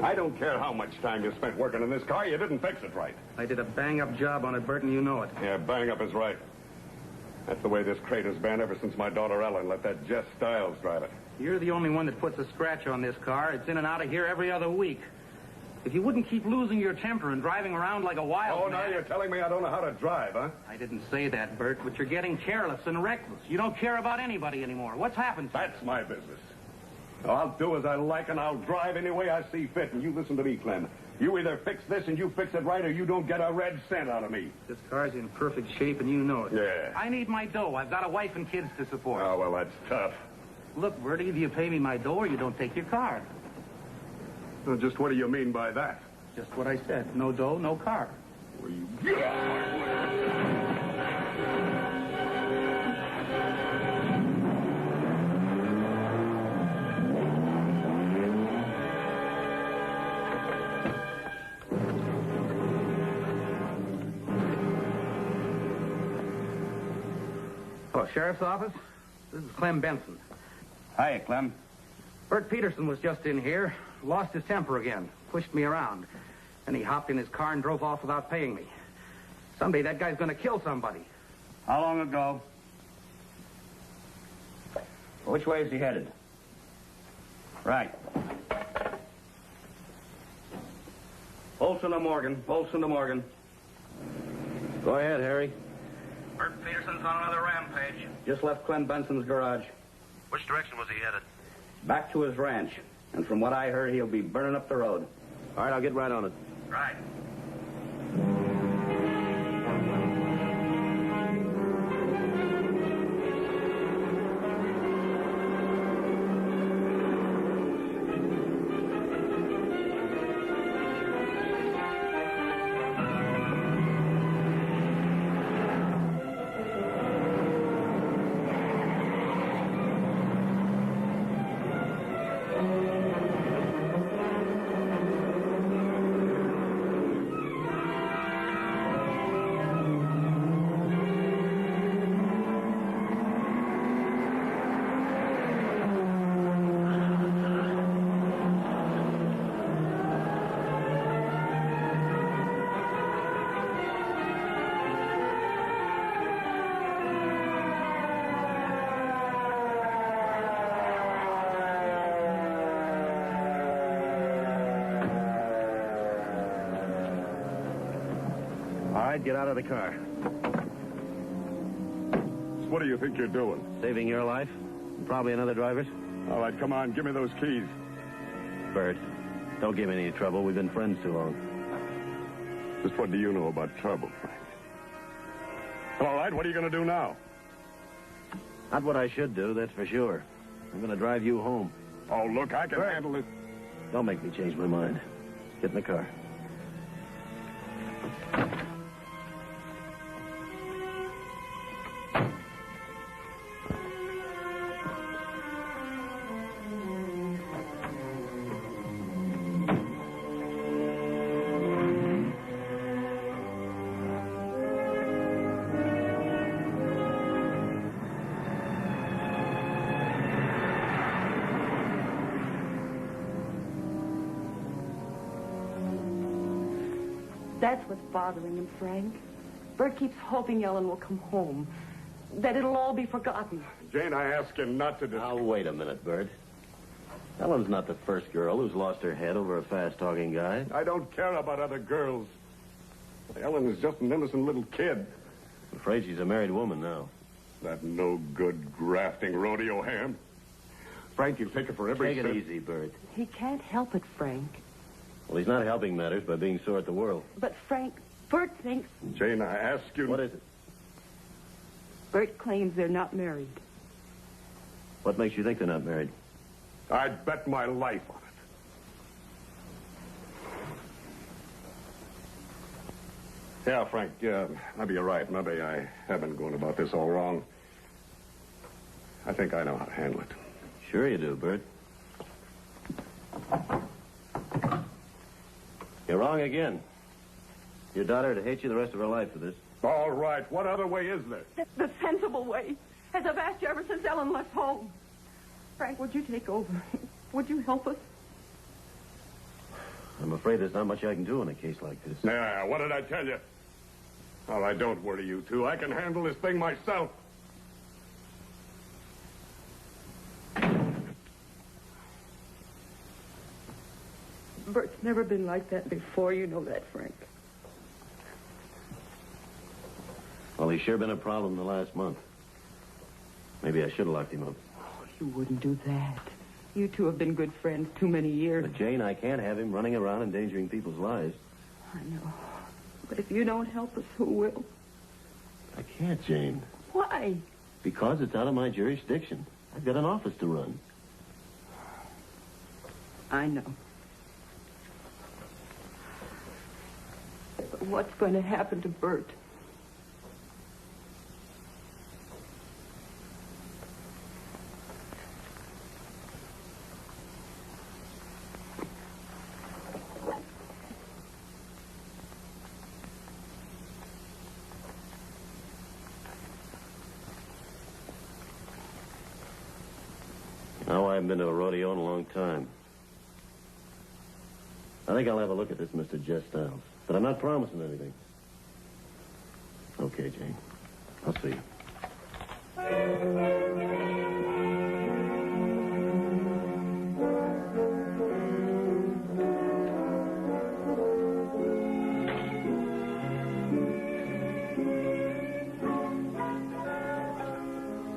I don't care how much time you spent working in this car. You didn't fix it right. I did a bang-up job on it, Bert, and you know it. Yeah, bang up is right. That's the way this crate has been ever since my daughter Ellen let that Jess Stiles drive it. You're the only one that puts a scratch on this car. It's in and out of here every other week. If you wouldn't keep losing your temper and driving around like a wild man... now you're telling me I don't know how to drive, huh? I didn't say that, Bert, but you're getting careless and reckless. You don't care about anybody anymore. What's happened to you? That's my business. I'll do as I like, and I'll drive any way I see fit. And you listen to me, Clem. You either fix this and you fix it right, or you don't get a red cent out of me. This car's in perfect shape, and you know it. Yeah. I need my dough. I've got a wife and kids to support. Oh, well, that's tough. Look, Bert, either you pay me my dough or you don't take your car. Well, just what do you mean by that? Just what I said. No dough, no car. Well, you get off my way. Hello, Sheriff's Office. This is Clem Benson. Hi, Clem. Bert Peterson was just in here. Lost his temper again. Pushed me around. Then he hopped in his car and drove off without paying me. Someday that guy's going to kill somebody. How long ago? Which way is he headed? Right. Olson to Morgan. Olson to Morgan. Go ahead, Harry. Bert Peterson's on another rampage. Just left Clem Benson's garage. Which direction was he headed? Back to his ranch. And from what I heard, he'll be burning up the road. All right, I'll get right on it. Right. All right, get out of the car. What do you think you're doing? Saving your life? And probably another driver's? All right, come on, give me those keys. Bert, don't give me any trouble. We've been friends too long. Just what do you know about trouble, Frank? All right, what are you going to do now? Not what I should do, that's for sure. I'm going to drive you home. Oh, look, I can handle it. Don't make me change my mind. Get in the car. That's what's bothering him, Frank. Bert keeps hoping Ellen will come home. That it'll all be forgotten. Jane, I ask you not to... Now, wait a minute, Bert. Ellen's not the first girl who's lost her head over a fast-talking guy. I don't care about other girls. Ellen is just an innocent little kid. I'm afraid she's a married woman now. That no-good, grafting rodeo ham. Frank, you take her for every Take cent. it easy, Bert. He can't help it, Frank. Well, he's not helping matters by being sore at the world. But, Frank, Bert thinks... Jane, I ask you... What is it? Bert claims they're not married. What makes you think they're not married? I'd bet my life on it. Yeah, Frank, maybe you're right. Maybe I have been going about this all wrong. I think I know how to handle it. Sure you do, Bert. You're wrong again. Your daughter would hate you the rest of her life for this. All right. What other way is there? The sensible way. As I've asked you ever since Ellen left home. Frank, would you take over? Would you help us? I'm afraid there's not much I can do in a case like this. Nah, what did I tell you? All right, don't worry, you two. I can handle this thing myself. Bert's never been like that before. You know that, Frank. Well, he's sure been a problem the last month. Maybe I should have locked him up. Oh, you wouldn't do that. You two have been good friends too many years. But, Jane, I can't have him running around endangering people's lives. I know. But if you don't help us, who will? I can't, Jane. Why? Because it's out of my jurisdiction. I've got an office to run. I know. But what's going to happen to Bert? Now, I haven't been to a rodeo in a long time. I think I'll have a look at this Mr. Jess Stiles. But I'm not promising anything. Okay, Jane. I'll see you.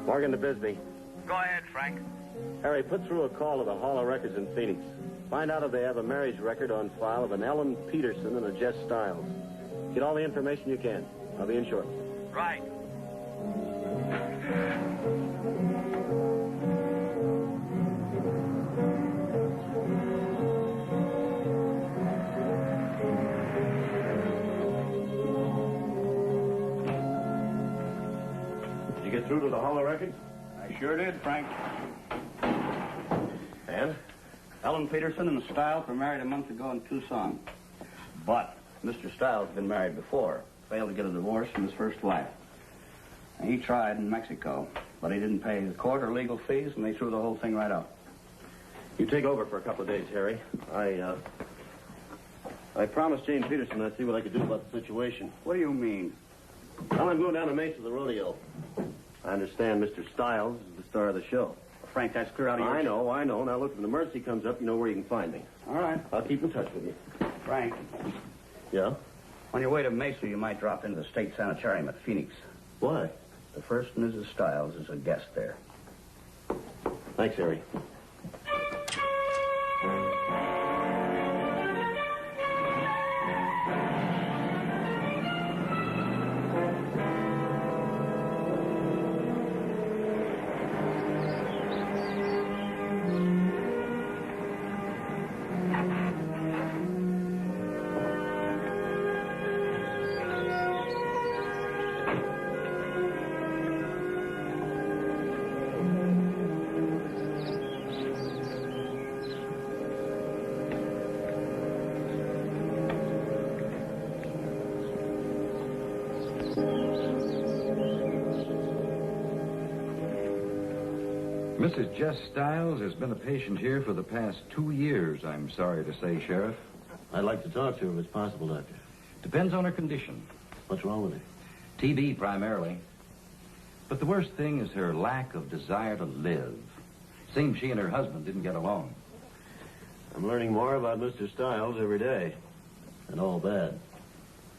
Morgan to Bisbee. Go ahead, Frank. Harry, put through a call to the Hall of Records in Phoenix. Find out if they have a marriage record on file of an Ellen Peterson and a Jess Stiles. Get all the information you can. I'll be in shortly. Right. Did you get through to the Hall of Records? I sure did, Frank. And? Ellen Peterson and Stiles were married a month ago in Tucson. But Mr. Stiles had been married before. Failed to get a divorce from his first wife. And he tried in Mexico, but he didn't pay the court or legal fees, and they threw the whole thing right out. You take over for a couple of days, Harry. I promised Jane Peterson I'd see what I could do about the situation. What do you mean? Well, I'm going down to Mesa to the rodeo. I understand Mr. Stiles is the star of the show. Frank, that's clear out of your... I know. Now, look, if an emergency comes up, you know where you can find me. All right. I'll keep in touch with you. Frank, Yeah? on your way to Mesa, you might drop into the State Sanitarium at Phoenix. Why? The first Mrs. Stiles is a guest there. Thanks, Harry. Mrs. Jess Stiles has been a patient here for the past 2 years, I'm sorry to say, Sheriff. I'd like to talk to her if it's possible, Doctor. Depends on her condition. What's wrong with her? TB primarily. But the worst thing is her lack of desire to live. Seems she and her husband didn't get along. I'm learning more about Mr. Stiles every day. And all bad.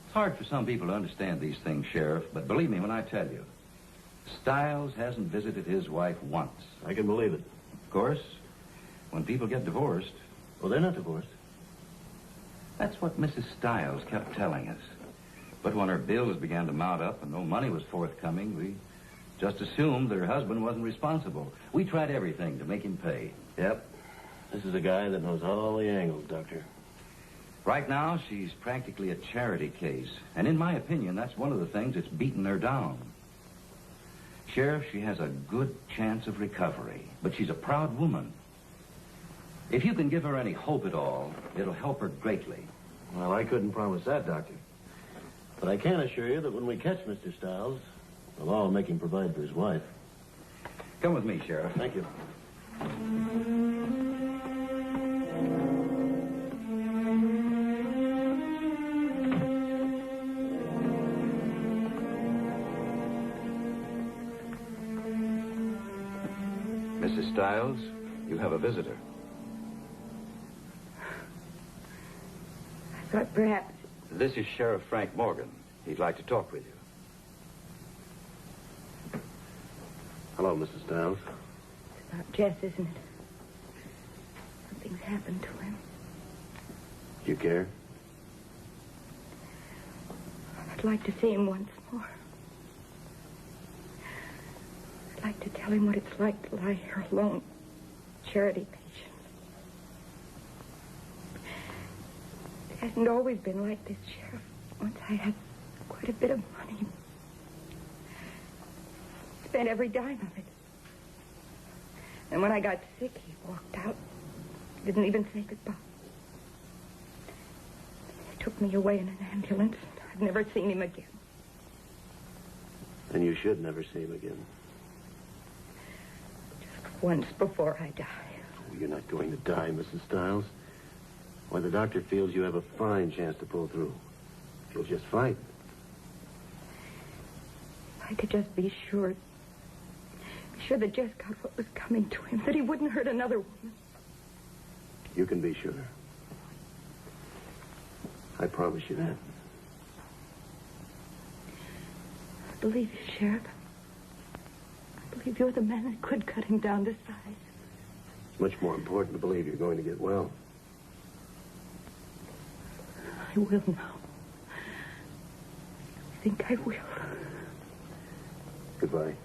It's hard for some people to understand these things, Sheriff, but believe me when I tell you, Stiles hasn't visited his wife once. I can believe it. Of course, when people get divorced... Well, they're not divorced. That's what Mrs. Stiles kept telling us. But when her bills began to mount up and no money was forthcoming, we just assumed that her husband wasn't responsible. We tried everything to make him pay. Yep. This is a guy that knows all the angles, Doctor. Right now, she's practically a charity case. And in my opinion, that's one of the things that's beaten her down. Sheriff, she has a good chance of recovery, but she's a proud woman. If you can give her any hope at all, it'll help her greatly. Well, I couldn't promise that, Doctor. But I can assure you that when we catch Mr. Stiles, we'll all make him provide for his wife. Come with me, Sheriff. Thank you. Mrs. Stiles, you have a visitor. I thought perhaps... This is Sheriff Frank Morgan. He'd like to talk with you. Hello, Mrs. Stiles. It's about Jess, isn't it? Something's happened to him. You care? I'd like to see him once more. I'd like to tell him what it's like to lie here alone. Charity patient. It hasn't always been like this, Sheriff. Once I had quite a bit of money. Spent every dime of it. And when I got sick, he walked out. Didn't even say goodbye. He took me away in an ambulance. I've never seen him again. Then you should never see him again. Just once before I die. Oh, you're not going to die, Mrs. Stiles. Why, the doctor feels you have a fine chance to pull through. You'll just fight. If I could just be sure. Be sure that Jess got what was coming to him. That he wouldn't hurt another woman. You can be sure. I promise you that. I believe you, Sheriff. I believe you're the man that could cut him down to size. It's much more important to believe you're going to get well. I will now. I think I will. Goodbye.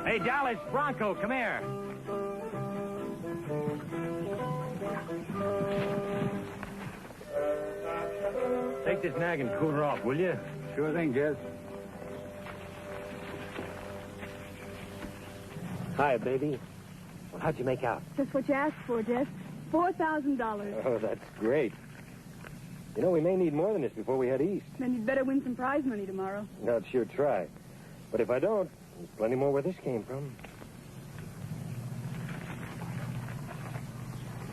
Hey, Dallas, Bronco, come here. Take this nag and cool her off, will you? Sure thing, Jess. Hi, baby. Well, how'd you make out? Just what you asked for, Jess. $4,000. Oh, that's great. You know, we may need more than this before we head east. Then you'd better win some prize money tomorrow. I'd sure try. But if I don't, there's plenty more where this came from.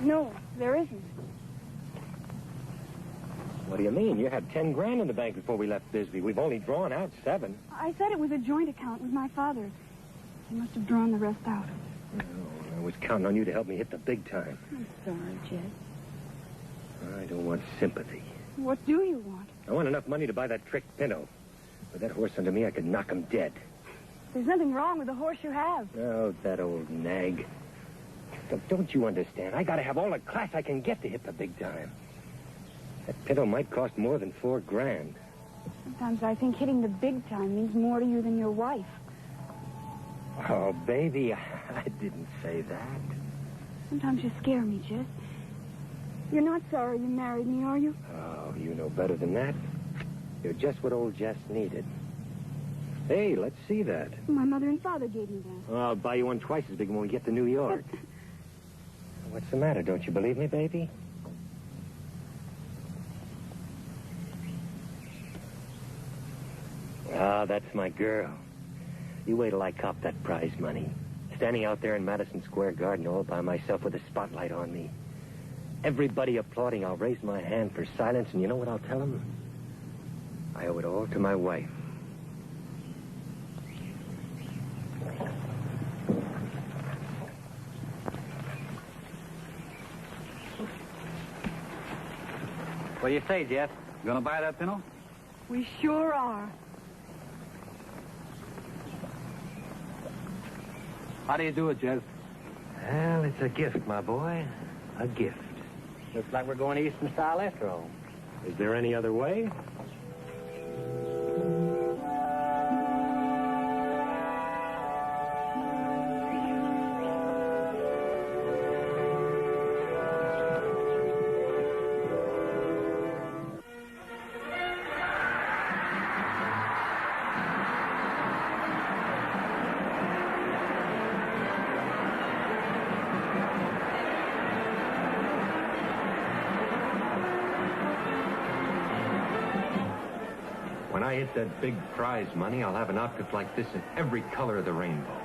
No, there isn't. What do you mean? You had 10 grand in the bank before we left Bisbee. We've only drawn out 7. I said it was a joint account with my father. He must have drawn the rest out. No, I was counting on you to help me hit the big time. I'm sorry, Jess. I don't want sympathy. What do you want? I want enough money to buy that trick Pinto. With that horse under me, I could knock him dead. There's nothing wrong with the horse you have. Oh, that old nag. Don't you understand? I gotta have all the class I can get to hit the big time. That Pinto might cost more than 4 grand. Sometimes I think hitting the big time means more to you than your wife. Oh, baby, I didn't say that. Sometimes you scare me, Jess. You're not sorry you married me, are you? Oh, you know better than that. You're just what old Jess needed. Hey, let's see that. My mother and father gave me that. Oh, I'll buy you one twice as big when we get to New York. But... What's the matter? Don't you believe me, baby? Ah, that's my girl. You wait till I cop that prize money. Standing out there in Madison Square Garden all by myself with a spotlight on me. Everybody applauding, I'll raise my hand for silence, and you know what I'll tell them? I owe it all to my wife. What do you say, Jeff? You gonna buy that Pinto? We sure are. How do you do it, Jeff? Well, it's a gift, my boy. A gift. Looks like we're going Eastern style after all. Is there any other way? when I hit that big prize money, I'll have an outfit like this in every color of the rainbow.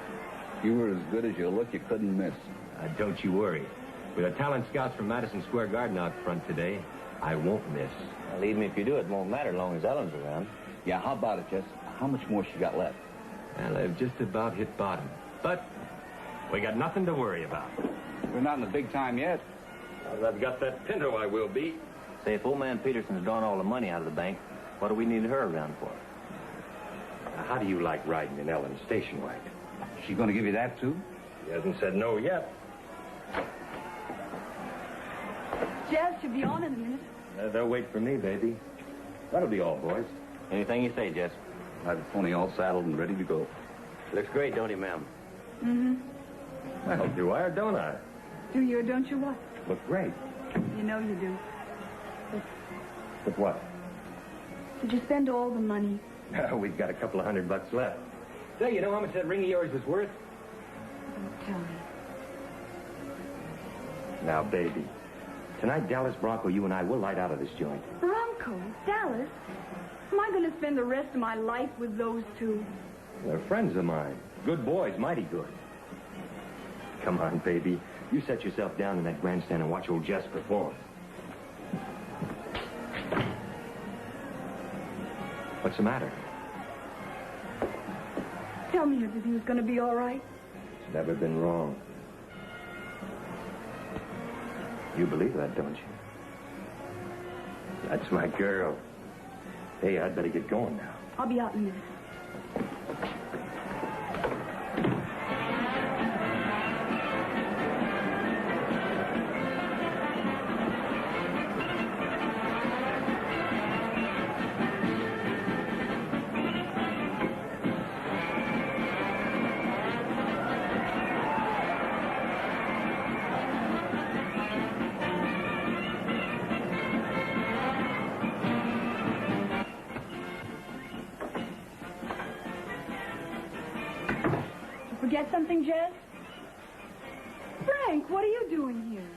You were as good as you look. You couldn't miss. Don't you worry. With the talent scouts from Madison Square Garden out front today, I won't miss. Well, even if you do, it won't matter as long as Ellen's around. Yeah, how about it, Jess? How much more she got left? Well, I've just about hit bottom. But we got nothing to worry about. We're not in the big time yet. Well, I've got that Pinto I will be. Say, if old man Peterson's drawn all the money out of the bank, what do we need her around for? Now, how do you like riding in Ellen's station wagon? She gonna give you that, too? He hasn't said no yet. Jess should be on in a minute. They'll wait for me, baby. That'll be all, boys. Anything you say, Jess. I have the pony all saddled and ready to go. Looks great, don't he, ma'am? Mm-hmm. Well, do I or don't I? Do you or don't you what? Look great. You know you do. But what? Did you spend all the money? We've got a couple of $100 left. Say, you know how much that ring of yours is worth? Don't tell me. Now, baby. Tonight, Dallas, Bronco, you and I will light out of this joint. Bronco? Dallas? Am I going to spend the rest of my life with those two? They're friends of mine. Good boys, mighty good. Come on, baby. You set yourself down in that grandstand and watch old Jess perform. What's the matter? Tell me everything's going to be all right. It's never been wrong. You believe that, don't you? That's my girl. Hey, I'd better get going now. I'll be out in a minute. Forget something, Jess? Frank, what are you doing here?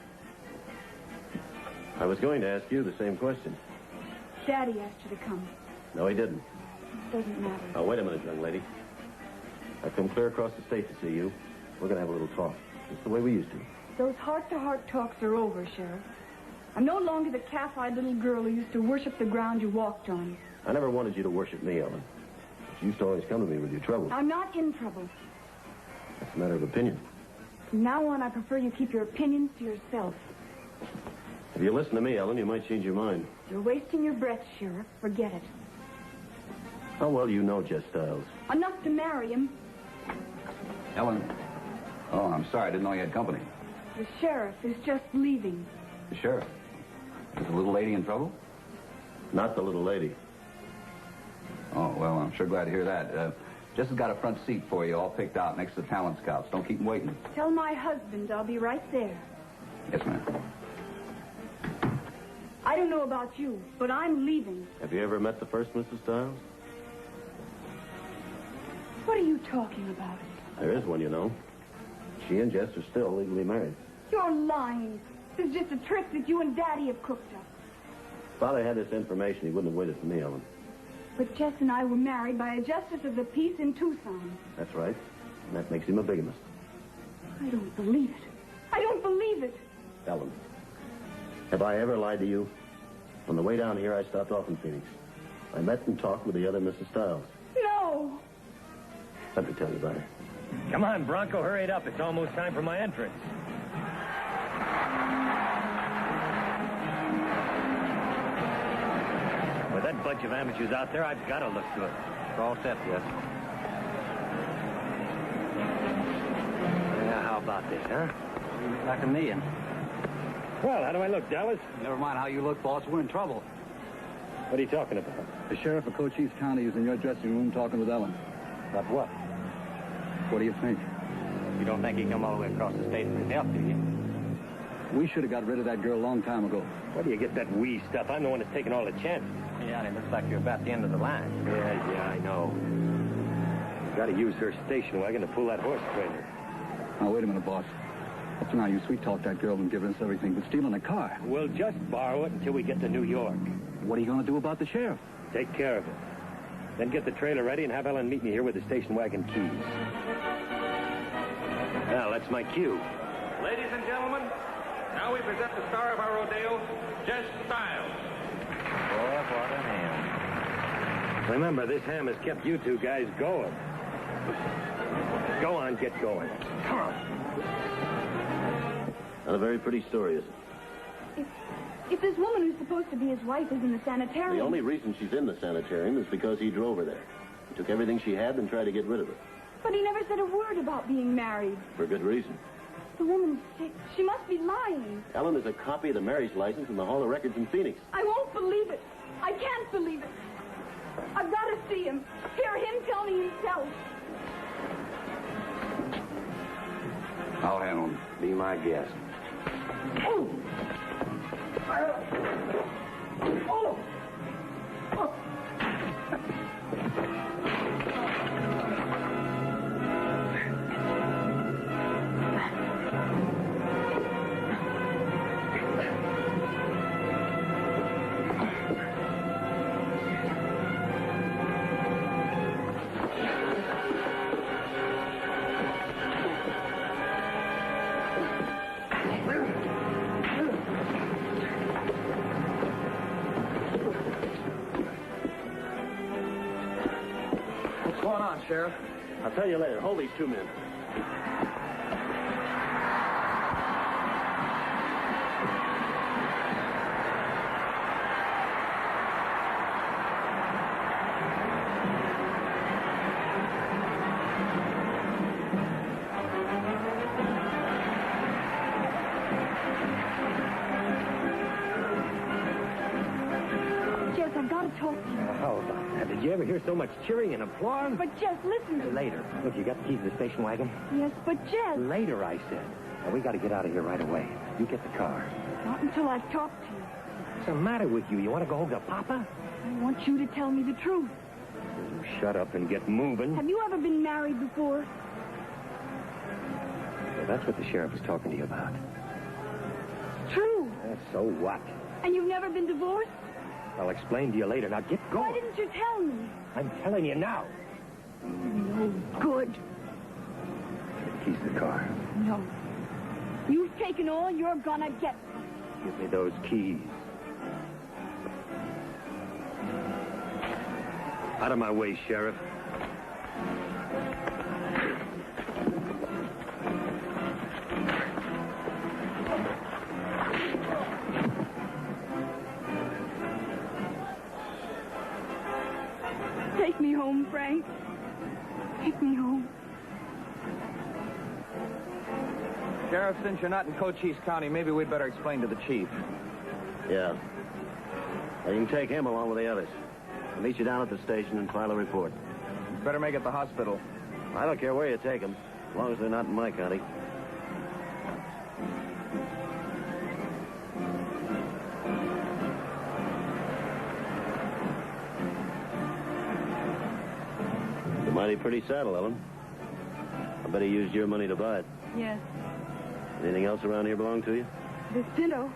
I was going to ask you the same question. Daddy asked you to come. No, he didn't. It doesn't matter. Now, wait a minute, young lady. I've come clear across the state to see you. We're going to have a little talk. Just the way we used to. Those heart-to-heart talks are over, Sheriff. I'm no longer the calf-eyed little girl who used to worship the ground you walked on. I never wanted you to worship me, Ellen. But you used to always come to me with your troubles. I'm not in trouble. That's a matter of opinion. From now on, I prefer you keep your opinions to yourself. If you listen to me, Ellen, you might change your mind. You're wasting your breath, Sheriff. Forget it. How well do you know Jess Stiles? Enough to marry him. Ellen. Oh, I'm sorry. I didn't know you had company. The sheriff is just leaving. The sheriff. Is the little lady in trouble? Not the little lady. Oh, well, I'm sure glad to hear that. Jess has got a front seat for you all picked out next to the talent scouts. Don't keep them waiting. Tell my husband I'll be right there. Yes, ma'am. I don't know about you, but I'm leaving. Have you ever met the first Mrs. Stiles? What are you talking about? There is one, you know. She and Jess are still legally married. You're lying. This is just a trick that you and Daddy have cooked up. If Father had this information, he wouldn't have waited for me, Ellen. But Jess and I were married by a justice of the peace in Tucson. That's right. And that makes him a bigamist. I don't believe it. I don't believe it. Ellen, have I ever lied to you? On the way down here, I stopped off in Phoenix. I met and talked with the other Mrs. Stiles. No. Let me tell you about her. Come on, Bronco, hurry it up. It's almost time for my entrance. With that bunch of amateurs out there, I've got to look good. We're all set, Jess. Yeah, how about this, huh? Like a million. Well, how do I look, Dallas? Never mind how you look, boss. We're in trouble. What are you talking about? The sheriff of Cochise County is in your dressing room talking with Ellen. About what? What do you think? You don't think he come all the way across the state for his help, do you? We should have got rid of that girl a long time ago. Where do you get that wee stuff? I'm the one that's taking all the chances. Yeah, it looks like you're about the end of the line. Yeah, I know. Got to use her station wagon to pull that horse trailer. Now, wait a minute, boss. Up to now, you sweet-talked that girl and given us everything, but stealing a car. We'll just borrow it until we get to New York. What are you going to do about the sheriff? Take care of it. Then get the trailer ready and have Ellen meet me here with the station wagon keys. Well, that's my cue. Ladies and gentlemen, now we present the star of our rodeo, Jess Stiles. Boy, what a ham. Remember, this ham has kept you two guys going. Go on, get going. Come on. Not a very pretty story, is it? If this woman who's supposed to be his wife is in the sanitarium... The only reason she's in the sanitarium is because he drove her there. He took everything she had and tried to get rid of her. But he never said a word about being married. For good reason. The woman's sick. She must be lying. Ellen, there's a copy of the marriage license in the Hall of Records in Phoenix. I won't believe it. I can't believe it. I've got to see him. Hear him tell me himself. I'll handle him. Be my guest. Oh! Oh! Oh! What's going on, Sheriff? I'll tell you later. Hold these two men. Jess, I've got to talk to you. How about that? Did you ever hear so much cheering and applause? But Jess, listen to me. Later. Look, you got the keys to the station wagon? Yes, but Jess... Later, I said. Now, we got to get out of here right away. You get the car. Not until I've talked to you. What's the matter with you? You want to go home to Papa? I want you to tell me the truth. You shut up and get moving. Have you ever been married before? Well, that's what the sheriff was talking to you about. True. So what? And you've never been divorced? I'll explain to you later. Now, get going. Why didn't you tell me? I'm telling you now. No good. Keys to the car. No. You've taken all you're gonna get. Give me those keys. Out of my way, Sheriff. Take me home, Frank. Take me home. Sheriff, since you're not in Cochise County, maybe we'd better explain to the chief. Yeah. Well, you can take him along with the others. I'll meet you down at the station and file a report. Better make it the hospital. I don't care where you take them, as long as they're not in my county. It's a mighty pretty saddle, Ellen. I bet he used your money to buy it. Yes. Anything else around here belong to you? This pinto.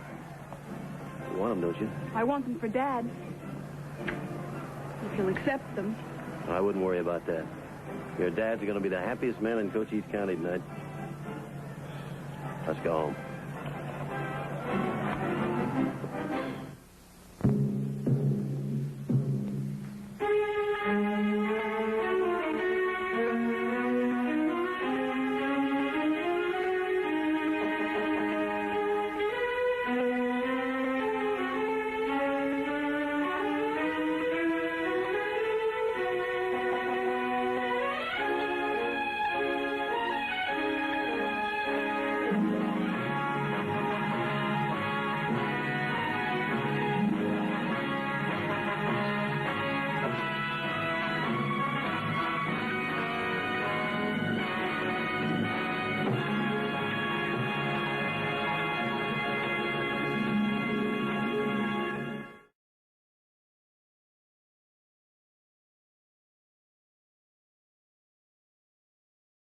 You want them, don't you? I want them for Dad. If he'll accept them. I wouldn't worry about that. Your dad's going to be the happiest man in Cochise County tonight. Let's go home.